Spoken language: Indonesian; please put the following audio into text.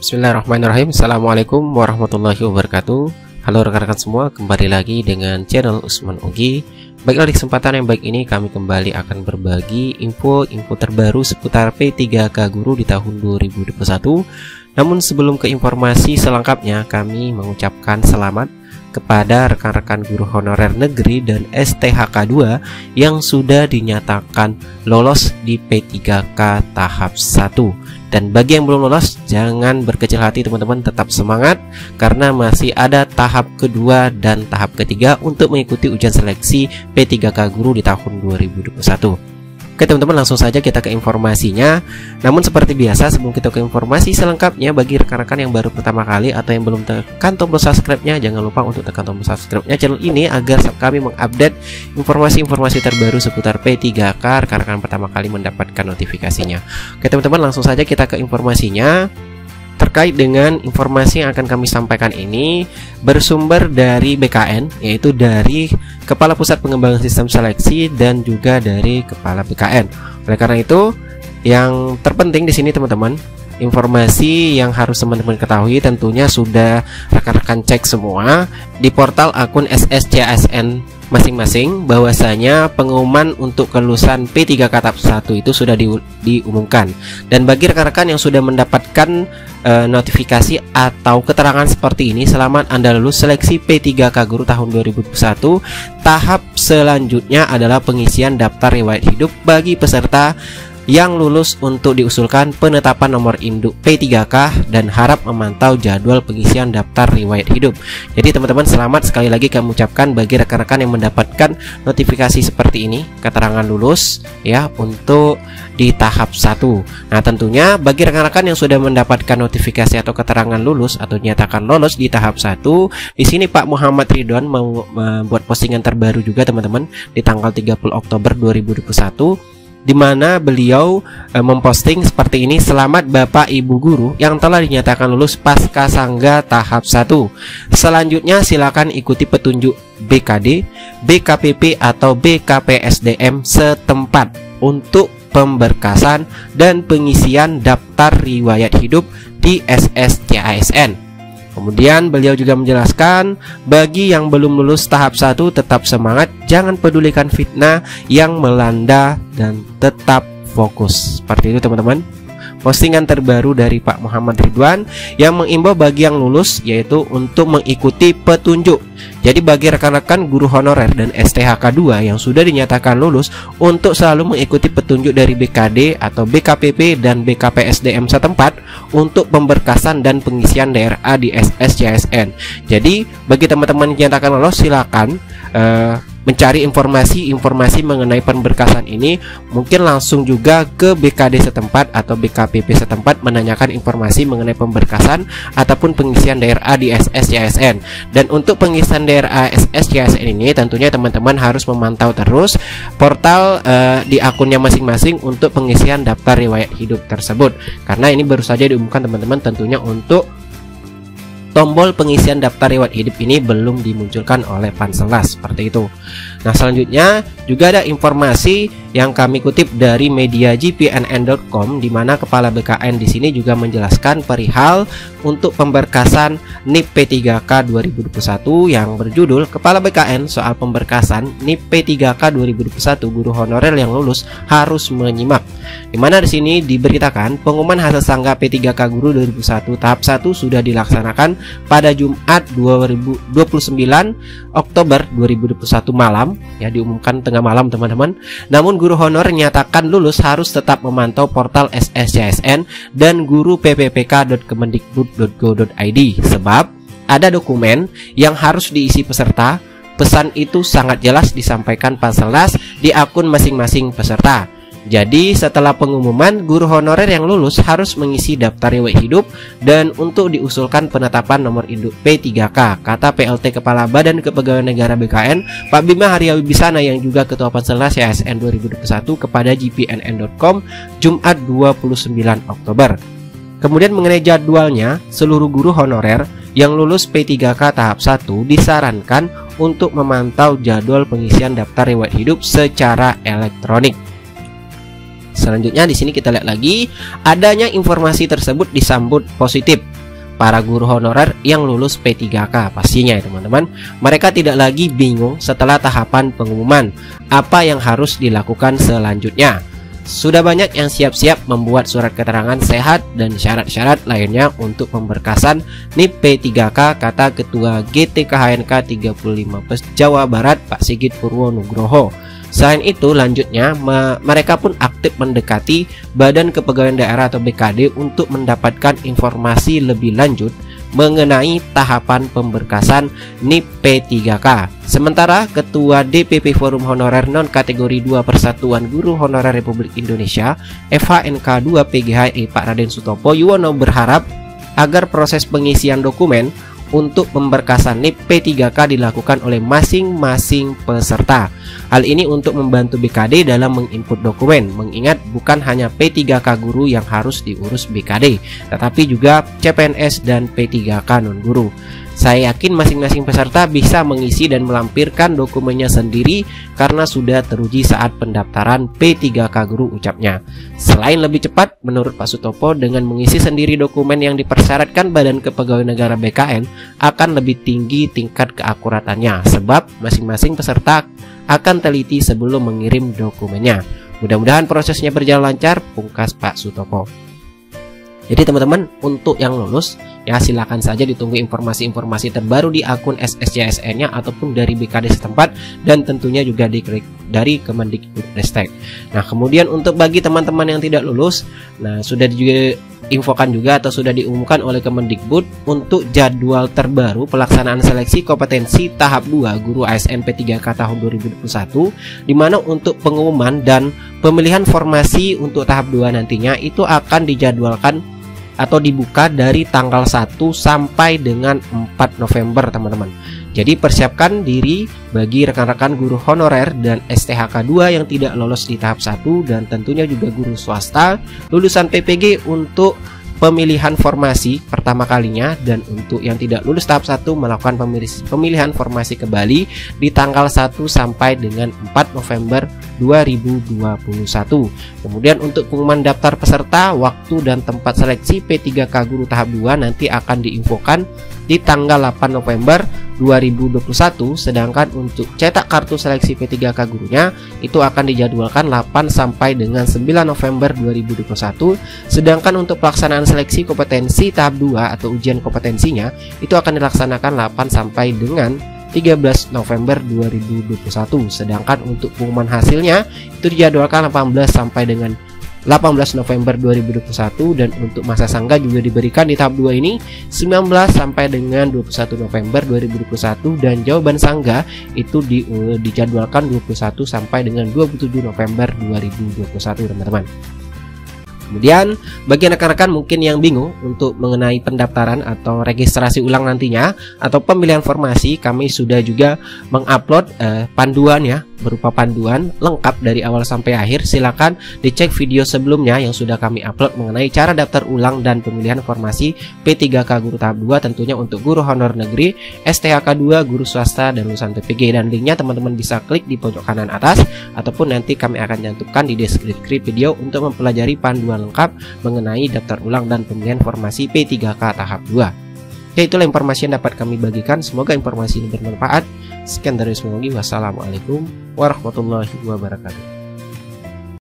Bismillahirrahmanirrahim. Assalamualaikum warahmatullahi wabarakatuh. Halo rekan-rekan semua, kembali lagi dengan channel Usman Ugi. Baiklah, di kesempatan yang baik ini kami kembali akan berbagi info terbaru seputar P3K Guru di tahun 2021. Namun sebelum ke informasi selengkapnya, kami mengucapkan selamat kepada rekan-rekan guru honorer negeri dan STHK 2 yang sudah dinyatakan lolos di P3K tahap 1. Dan bagi yang belum lolos, jangan berkecil hati teman-teman, tetap semangat karena masih ada tahap kedua dan tahap ketiga untuk mengikuti ujian seleksi P3K Guru di tahun 2021. Oke teman-teman, langsung saja kita ke informasinya. Namun seperti biasa, sebelum kita ke informasi selengkapnya, bagi rekan-rekan yang baru pertama kali atau yang belum tekan tombol subscribe-nya, jangan lupa untuk tekan tombol subscribe-nya channel ini agar kami mengupdate informasi-informasi terbaru seputar P3K rekan-rekan pertama kali mendapatkan notifikasinya. Oke teman-teman, langsung saja kita ke informasinya. Terkait dengan informasi yang akan kami sampaikan ini bersumber dari BKN, yaitu dari Kepala Pusat Pengembangan Sistem Seleksi dan juga dari Kepala BKN. Oleh karena itu, yang terpenting di sini teman-teman, informasi yang harus teman-teman ketahui tentunya sudah rekan-rekan cek semua di portal akun SSCASN masing-masing, bahwasanya pengumuman untuk kelulusan P3K tahap 1 itu sudah diumumkan. Dan bagi rekan-rekan yang sudah mendapatkan notifikasi atau keterangan seperti ini, selamat Anda lulus seleksi P3K Guru tahun 2021. Tahap selanjutnya adalah pengisian daftar riwayat hidup bagi peserta yang lulus untuk diusulkan penetapan nomor induk P3K dan harap memantau jadwal pengisian daftar riwayat hidup. Jadi teman-teman, selamat sekali lagi kami ucapkan bagi rekan-rekan yang mendapatkan notifikasi seperti ini, keterangan lulus ya untuk di tahap 1. Nah, tentunya bagi rekan-rekan yang sudah mendapatkan notifikasi atau keterangan lulus atau dinyatakan lolos di tahap 1, di sini Pak Muhammad Ridwan membuat postingan terbaru juga teman-teman di tanggal 30 Oktober 2021, di mana beliau memposting seperti ini: selamat Bapak Ibu Guru yang telah dinyatakan lulus pasca sangga tahap 1. Selanjutnya silakan ikuti petunjuk BKD, BKPP atau BKPSDM setempat untuk pemberkasan dan pengisian daftar riwayat hidup di SSCASN. Kemudian beliau juga menjelaskan, bagi yang belum lulus tahap 1 tetap semangat, jangan pedulikan fitnah yang melanda dan tetap fokus. Seperti itu teman-teman, postingan terbaru dari Pak Muhammad Ridwan yang mengimbau bagi yang lulus yaitu untuk mengikuti petunjuk. Jadi bagi rekan-rekan guru honorer dan STHK 2 yang sudah dinyatakan lulus untuk selalu mengikuti petunjuk dari BKD atau BKPP dan BKPSDM setempat untuk pemberkasan dan pengisian DRA di SSCASN. Jadi bagi teman-teman yang dinyatakan lolos, silakan mencari informasi mengenai pemberkasan ini, mungkin langsung juga ke BKD setempat atau BKPP setempat menanyakan informasi mengenai pemberkasan ataupun pengisian DRA di SSCASN. Dan untuk pengisian DRA SSCASN ini tentunya teman-teman harus memantau terus portal di akunnya masing-masing untuk pengisian daftar riwayat hidup tersebut, karena ini baru saja diumumkan teman-teman. Tentunya untuk tombol pengisian daftar riwayat hidup ini belum dimunculkan oleh Panselnas, seperti itu. Nah, selanjutnya juga ada informasi yang kami kutip dari media gpnn.com, di mana Kepala BKN di sini juga menjelaskan perihal untuk pemberkasan NIP P3K 2021 yang berjudul Kepala BKN soal pemberkasan NIP P3K 2021 guru honorer yang lulus harus menyimak. Di mana di sini diberitakan pengumuman hasil sangga P3K Guru 2021 tahap 1 sudah dilaksanakan pada Jumat 29 Oktober 2021 malam, ya, diumumkan tengah malam teman-teman. Namun guru honor nyatakan lulus harus tetap memantau portal SSCASN dan guru pppk.kemendikbud.go.id sebab ada dokumen yang harus diisi peserta. Pesan itu sangat jelas disampaikan Panselnas di akun masing-masing peserta. Jadi setelah pengumuman, guru honorer yang lulus harus mengisi daftar riwayat hidup dan untuk diusulkan penetapan nomor induk P3K, kata PLT Kepala Badan Kepegawaian Negara BKN Pak Bima Haryawibisana yang juga Ketua Panselnas CASN 2021 kepada gpnn.com Jumat 29 Oktober. Kemudian mengenai jadwalnya, seluruh guru honorer yang lulus P3K tahap 1 disarankan untuk memantau jadwal pengisian daftar riwayat hidup secara elektronik. Selanjutnya di sini kita lihat lagi, adanya informasi tersebut disambut positif para guru honorer yang lulus P3K. Pastinya ya teman-teman, mereka tidak lagi bingung setelah tahapan pengumuman apa yang harus dilakukan selanjutnya. Sudah banyak yang siap-siap membuat surat keterangan sehat dan syarat-syarat lainnya untuk pemberkasan NIP P3K, kata Ketua GTKHNK 35 Plus Jawa Barat Pak Sigit Purwonugroho. Selain itu, lanjutnya mereka pun aktif mendekati Badan Kepegawaian Daerah atau BKD untuk mendapatkan informasi lebih lanjut mengenai tahapan pemberkasan NIP P3K. Sementara Ketua DPP Forum Honorer Non Kategori 2 Persatuan Guru Honorer Republik Indonesia FHNK 2 PGHI Pak Raden Sutopo Yuwono berharap agar proses pengisian dokumen untuk pemberkasan NIP P3K dilakukan oleh masing-masing peserta. Hal ini untuk membantu BKD dalam menginput dokumen, mengingat bukan hanya P3K guru yang harus diurus BKD, tetapi juga CPNS dan P3K non-guru. Saya yakin masing-masing peserta bisa mengisi dan melampirkan dokumennya sendiri karena sudah teruji saat pendaftaran P3K guru, ucapnya. Selain lebih cepat, menurut Pak Sutopo, dengan mengisi sendiri dokumen yang dipersyaratkan Badan Kepegawaian Negara BKN akan lebih tinggi tingkat keakuratannya, sebab masing-masing peserta akan teliti sebelum mengirim dokumennya. Mudah-mudahan prosesnya berjalan lancar, pungkas Pak Sutopo. Jadi teman-teman, untuk yang lulus ya silakan saja ditunggu informasi-informasi terbaru di akun SSCSN-nya ataupun dari BKD setempat, dan tentunya juga dari Kemendikbudristek. Nah, kemudian untuk bagi teman-teman yang tidak lulus, nah sudah juga infokan juga atau sudah diumumkan oleh Kemendikbud untuk jadwal terbaru pelaksanaan seleksi kompetensi tahap 2 guru ASN P3K tahun 2021, di mana untuk pengumuman dan pemilihan formasi untuk tahap 2 nantinya itu akan dijadwalkan atau dibuka dari tanggal 1 sampai dengan 4 November teman-teman. Jadi persiapkan diri bagi rekan-rekan guru honorer dan STHK 2 yang tidak lolos di tahap 1, dan tentunya juga guru swasta lulusan PPG untuk pemilihan formasi pertama kalinya, dan untuk yang tidak lulus tahap 1 melakukan pemilihan formasi kembali di tanggal 1 sampai dengan 4 November 2021. Kemudian untuk pengumuman daftar peserta, waktu dan tempat seleksi P3K guru tahap 2 nanti akan diinfokan di tanggal 8 November 2021, sedangkan untuk cetak kartu seleksi P3K gurunya itu akan dijadwalkan 8 sampai dengan 9 November 2021, sedangkan untuk pelaksanaan seleksi kompetensi tahap 2 atau ujian kompetensinya itu akan dilaksanakan 8 sampai dengan 13 November 2021, sedangkan untuk pengumuman hasilnya itu dijadwalkan 18 sampai dengan 18 November 2021, dan untuk masa sangga juga diberikan di tahap 2 ini 19 sampai dengan 21 November 2021, dan jawaban sangga itu dijadwalkan 21 sampai dengan 27 November 2021 teman-teman. Kemudian bagi rekan-rekan mungkin yang bingung untuk mengenai pendaftaran atau registrasi ulang nantinya atau pemilihan formasi, kami sudah juga mengupload panduan ya, berupa panduan lengkap dari awal sampai akhir. Silakan dicek video sebelumnya yang sudah kami upload mengenai cara daftar ulang dan pemilihan formasi P3K guru tahap 2 tentunya untuk guru honor negeri, STHK 2, guru swasta dan lulusan PPG, dan linknya teman-teman bisa klik di pojok kanan atas ataupun nanti kami akan cantumkan di deskripsi video untuk mempelajari panduan lengkap mengenai daftar ulang dan pemilihan formasi P3K tahap 2. Ya, itulah informasi yang dapat kami bagikan. Semoga informasi ini bermanfaat. Sekian dari Usman Ogi. Wassalamualaikum warahmatullahi wabarakatuh.